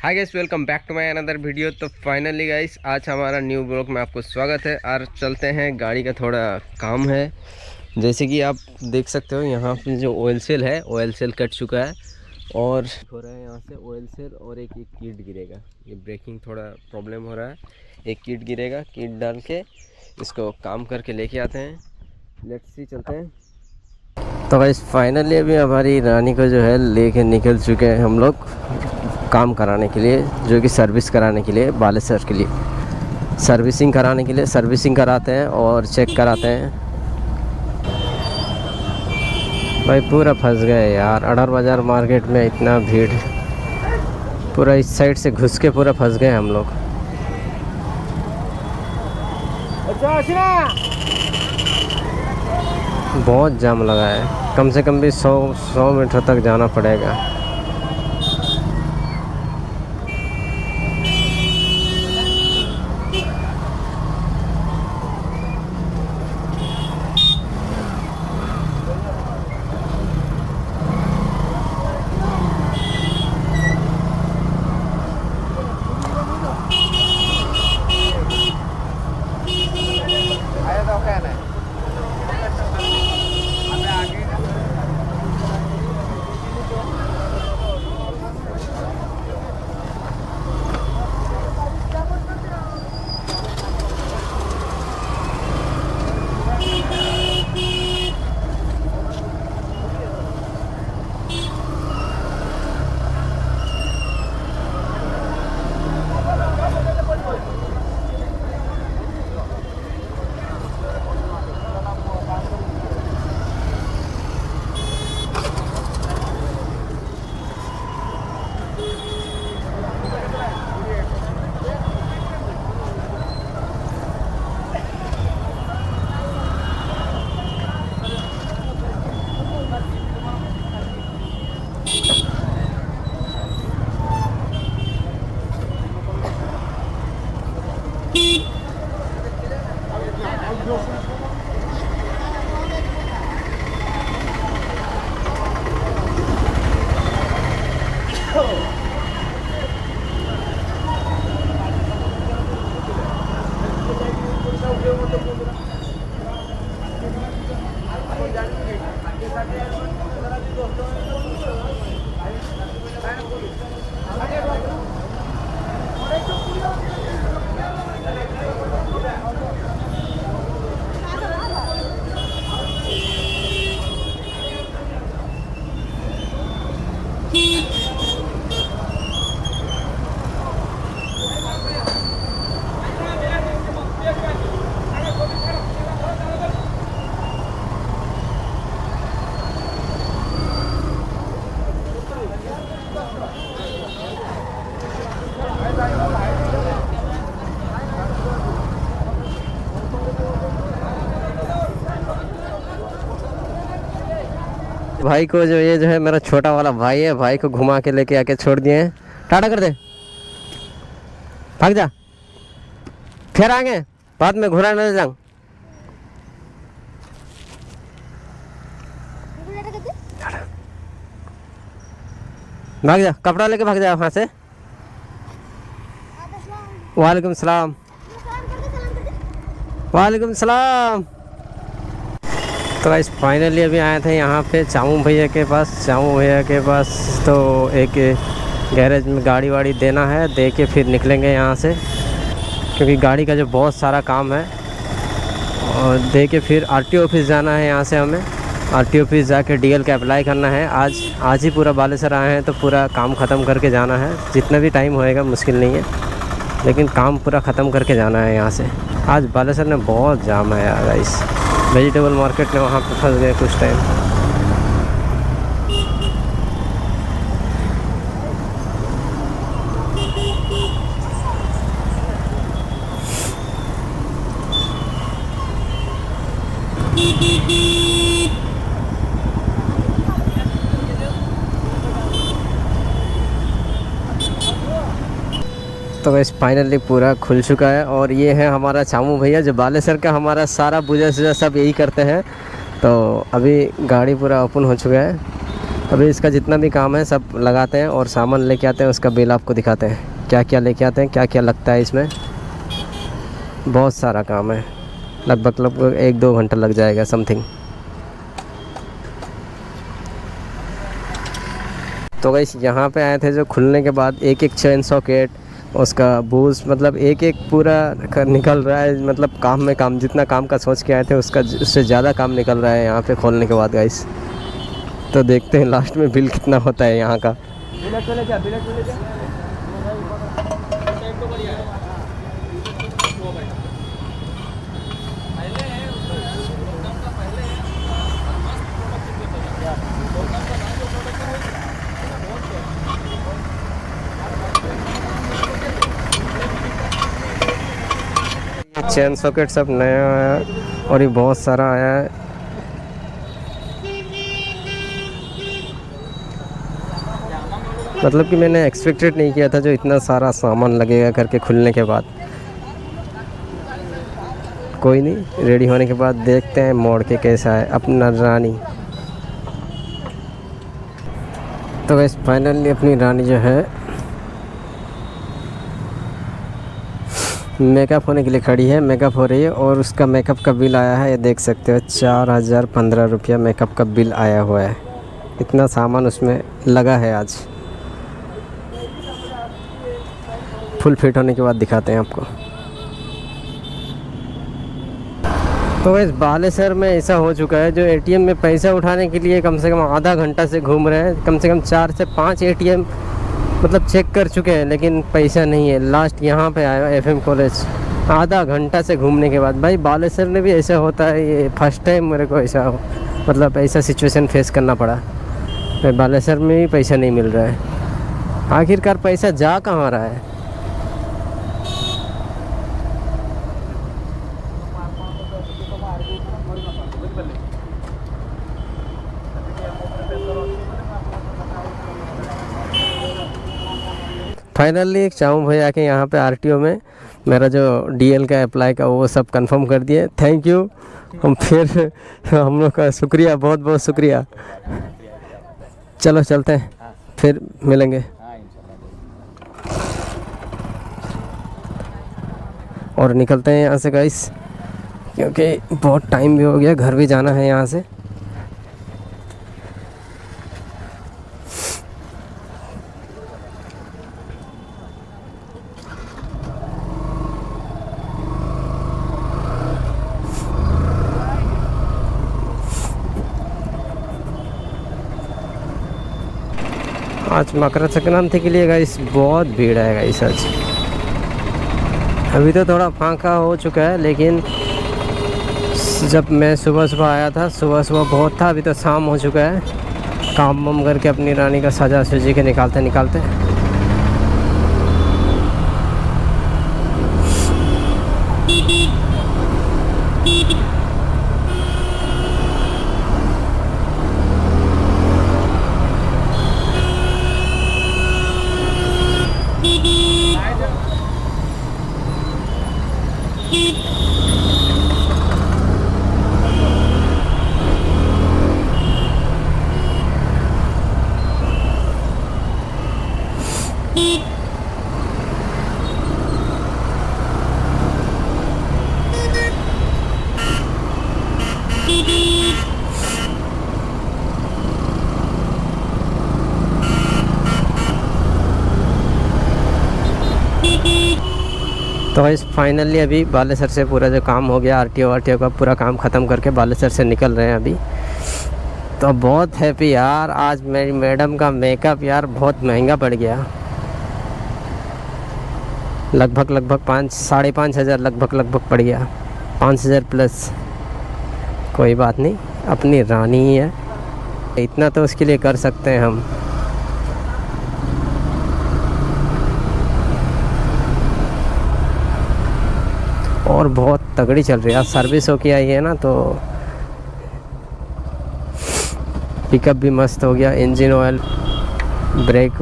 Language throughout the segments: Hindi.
Hi guys, welcome back to my another video. तो फाइनली गाइस, आज हमारा न्यू ब्लॉग में आपको स्वागत है। और चलते हैं, गाड़ी का थोड़ा काम है। जैसे कि आप देख सकते हो, यहाँ पे जो ऑयल सेल है, ऑयल सेल कट चुका है और हो रहा है यहाँ से ऑयल सेल। और एक किट गिरेगा, ये ब्रेकिंग थोड़ा प्रॉब्लम हो रहा है। एक किट गिरेगा, किट डाल के इसको काम करके लेके आते हैं। लेट्स सी, चलते हैं। तो गाइस फाइनली अभी हमारी रानी को जो है लेके निकल चुके हैं हम लोग काम कराने के लिए, जो कि सर्विस कराने के लिए, बालेश्वर के लिए सर्विसिंग कराने के लिए। सर्विसिंग कराते हैं और चेक कराते हैं। भाई पूरा फंस गए यार, अडर बाज़ार मार्केट में इतना भीड़, पूरा इस साइड से घुस के पूरा फंस गए हम लोग। बहुत जाम लगा है, कम से कम भी 100 मीटर तक जाना पड़ेगा। भाई को जो है मेरा छोटा वाला भाई है, भाई को घुमा के लेके आके छोड़ दिए हैं। टाटा कर दे, भाग जा, फिर आगे बाद में घुरा न जाऊं। भाग जा, कपड़ा लेके भाग जा वहाँ से। वालेकुम सलाम। वालेकुम सलाम। तो गाइस फाइनली अभी आए थे यहाँ पे चामू भैया के पास। तो एक गैरेज में गाड़ी वाड़ी देना है, दे के फिर निकलेंगे यहाँ से, क्योंकि गाड़ी का जो बहुत सारा काम है। और दे के फिर आरटीओ ऑफिस जाना है। यहाँ से हमें आरटीओ ऑफिस जाके डीएल का अप्लाई करना है। आज ही पूरा बालेश्वर आए हैं तो पूरा काम ख़त्म करके जाना है। जितना भी टाइम होएगा मुश्किल नहीं है, लेकिन काम पूरा ख़त्म करके जाना है यहाँ से। आज बालेश्वर में बहुत जाम है यार गाइस, वेजिटेबल मार्केट में वहाँ पे फंस गए कुछ टाइम। तो वैसे फाइनली पूरा खुल चुका है। और ये है हमारा चामू भैया, जो बालेश्वर का हमारा सारा पूजा सूजा सब यही करते हैं। तो अभी गाड़ी पूरा ओपन हो चुका है। अभी इसका जितना भी काम है सब लगाते हैं और सामान लेके आते हैं, उसका बिल आपको दिखाते हैं क्या क्या लेके आते हैं, क्या क्या लगता है इसमें। बहुत सारा काम है, लगभग 1-2 घंटा लग जाएगा समथिंग। तो गाइस यहाँ पे आए थे जो खुलने के बाद एक एक चेन सॉकेट, उसका बूस्ट, मतलब एक एक पूरा निकल रहा है। मतलब काम में काम, जितना काम का सोच के आए थे उससे ज़्यादा काम निकल रहा है यहाँ पे खोलने के बाद गाइस। तो देखते हैं लास्ट में बिल कितना होता है यहाँ का। चेन सॉकेट सब नया आया है और ये बहुत सारा आया है। मतलब कि मैंने एक्सपेक्टेड नहीं किया था जो इतना सारा सामान लगेगा करके खुलने के बाद। कोई नहीं, रेडी होने के बाद देखते हैं मोड़ के कैसा है अपना रानी। तो गाइस फाइनली अपनी रानी जो है मेकअप होने के लिए खड़ी है, मेकअप हो रही है और उसका मेकअप का बिल आया है, ये देख सकते हो 4015 रुपया मेकअप का बिल आया हुआ है। इतना सामान उसमें लगा है आज। फुल फिट होने के बाद दिखाते हैं आपको। तो इस बालेसर में ऐसा हो चुका है जो एटीएम में पैसा उठाने के लिए कम से कम आधा घंटा से घूम रहे हैं। कम से कम 4 से 5 एटीएम मतलब चेक कर चुके हैं लेकिन पैसा नहीं है। लास्ट यहाँ पे आया एफएम कॉलेज, आधा घंटा से घूमने के बाद। भाई बालेसर में भी ऐसा होता है, ये फर्स्ट टाइम मेरे को ऐसा मतलब ऐसा सिचुएशन फेस करना पड़ा। भाई बालेसर में भी पैसा नहीं मिल रहा है। आखिरकार पैसा जा कहाँ रहा है? फाइनली एक चाहूँ भाई आके यहाँ पे आरटीओ में मेरा जो डीएल का अप्लाई का वो सब कंफर्म कर दिए। Thank you. हम फिर हम लोग का शुक्रिया, बहुत बहुत शुक्रिया। चलो चलते हैं, फिर मिलेंगे और निकलते हैं यहाँ से गाइस, क्योंकि बहुत टाइम भी हो गया, घर भी जाना है यहाँ से। आज मकर संक्रांति के लिए गाइस बहुत भीड़ है गाइस आज। अभी तो थोड़ा फांका हो चुका है, लेकिन जब मैं सुबह आया था सुबह बहुत था। अभी तो शाम हो चुका है। काम वाम करके अपनी रानी का सजा सजी के निकालते तो इस फाइनली अभी बालेसर से पूरा जो काम हो गया, आरटीओ का पूरा काम ख़त्म करके बालेसर से निकल रहे हैं अभी। तो बहुत हैप्पी यार। आज मेरी मैडम का मेकअप यार बहुत महंगा पड़ गया, लगभग 5-5.5 हज़ार लगभग पड़ गया, 5,000 प्लस। कोई बात नहीं, अपनी रानी ही है, इतना तो उसके लिए कर सकते हैं हम। और बहुत तगड़ी चल रही है। सर्विस होके आई है ना, तो पिकअप भी मस्त हो गया। Engine oil,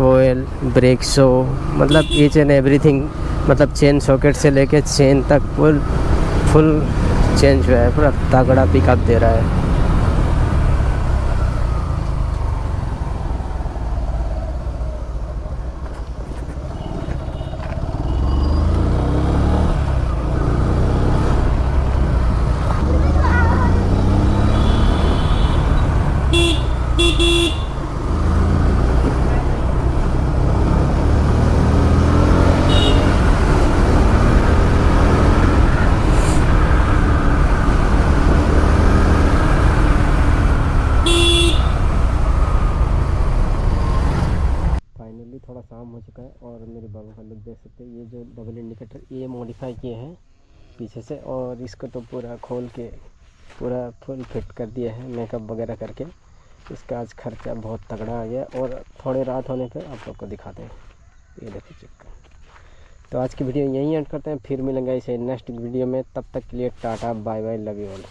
oil, brake shoe, मतलब ईच एंड एवरीथिंग, मतलब चेन सॉकेट से लेके चेन तक फुल चेंज हुआ है। पूरा तगड़ा पिकअप दे रहा है। मेरे बाबू का लुक देख सकते हैं। ये जो डबल इंडिकेटर ये मॉडिफाई किए हैं पीछे से, और इसको तो पूरा खोल के पूरा फुल फिट कर दिया है मेकअप वगैरह करके। इसका आज खर्चा बहुत तगड़ा आ गया, और थोड़े रात होने पे आप लोग को दिखाते हैं। ये देखो चक्का। तो आज की वीडियो यहीं एंड करते हैं, फिर मिलेंगे इसे नेक्स्ट वीडियो में। तब तक के लिए tata bye bye, love you all.